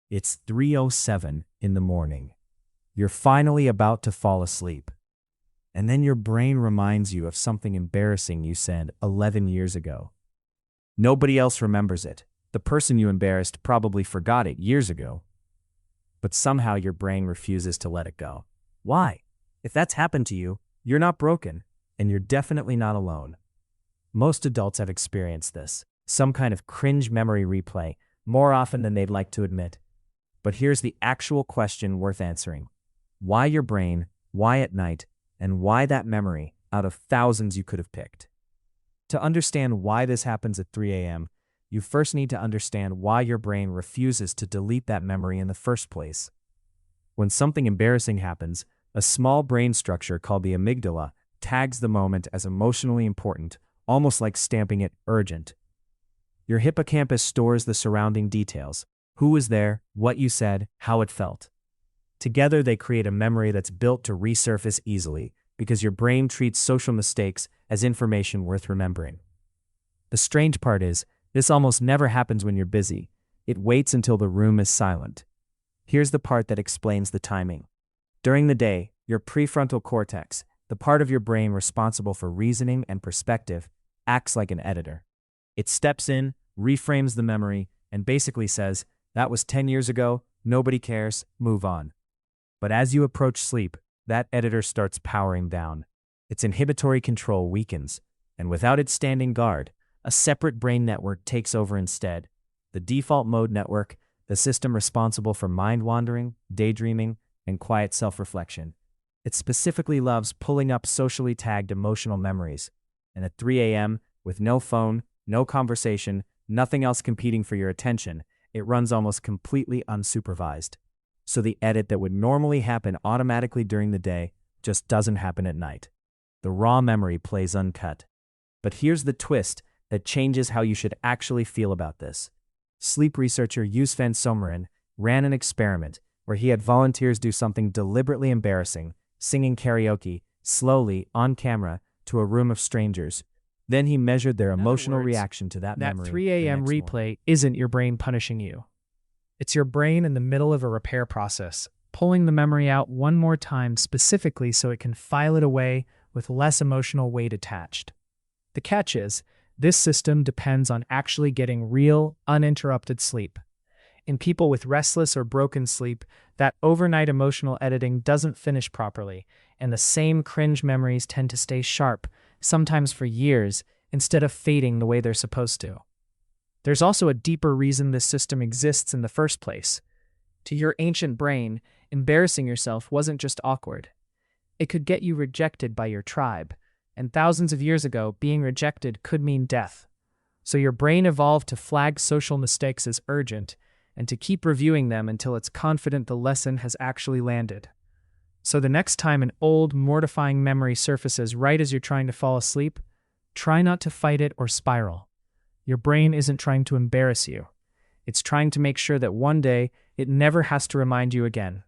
It's 3:07 in the morning. You're finally about to fall asleep. And then your brain reminds you of something embarrassing you said 11 years ago. Nobody else remembers it. The person you embarrassed probably forgot it years ago. But somehow your brain refuses to let it go. Why? If that's happened to you, you're not broken, and you're definitely not alone. Most adults have experienced this, some kind of cringe memory replay, more often than they'd like to admit. But here's the actual question worth answering. Why your brain, why at night, and why that memory out of thousands you could have picked? To understand why this happens at 3 a.m., you first need to understand why your brain refuses to delete that memory in the first place. When something embarrassing happens, a small brain structure called the amygdala tags the moment as emotionally important, almost like stamping it urgent. Your hippocampus stores the surrounding details: who was there, what you said, how it felt. Together they create a memory that's built to resurface easily because your brain treats social mistakes as information worth remembering. The strange part is, this almost never happens when you're busy. It waits until the room is silent. Here's the part that explains the timing. During the day, your prefrontal cortex, the part of your brain responsible for reasoning and perspective, acts like an editor. It steps in, reframes the memory, and basically says, "That was 10 years ago, nobody cares, move on." But as you approach sleep, that editor starts powering down. Its inhibitory control weakens, and without it standing guard, a separate brain network takes over instead. The default mode network, the system responsible for mind-wandering, daydreaming, and quiet self-reflection. It specifically loves pulling up socially tagged emotional memories. And at 3 a.m., with no phone, no conversation, nothing else competing for your attention, it runs almost completely unsupervised. So the edit that would normally happen automatically during the day just doesn't happen at night. The raw memory plays uncut. But here's the twist that changes how you should actually feel about this. Sleep researcher Yusufan Somarin ran an experiment where he had volunteers do something deliberately embarrassing, singing karaoke, slowly, on camera, to a room of strangers. Then he measured their emotional reaction to that memory. That 3 a.m. replay isn't your brain punishing you. It's your brain in the middle of a repair process, pulling the memory out one more time specifically so it can file it away with less emotional weight attached. The catch is, this system depends on actually getting real, uninterrupted sleep. In people with restless or broken sleep, that overnight emotional editing doesn't finish properly, and the same cringe memories tend to stay sharp, sometimes for years, instead of fading the way they're supposed to. There's also a deeper reason this system exists in the first place. To your ancient brain, embarrassing yourself wasn't just awkward. It could get you rejected by your tribe, and thousands of years ago, being rejected could mean death. So your brain evolved to flag social mistakes as urgent, and to keep reviewing them until it's confident the lesson has actually landed. So the next time an old, mortifying memory surfaces right as you're trying to fall asleep, try not to fight it or spiral. Your brain isn't trying to embarrass you. It's trying to make sure that one day it never has to remind you again.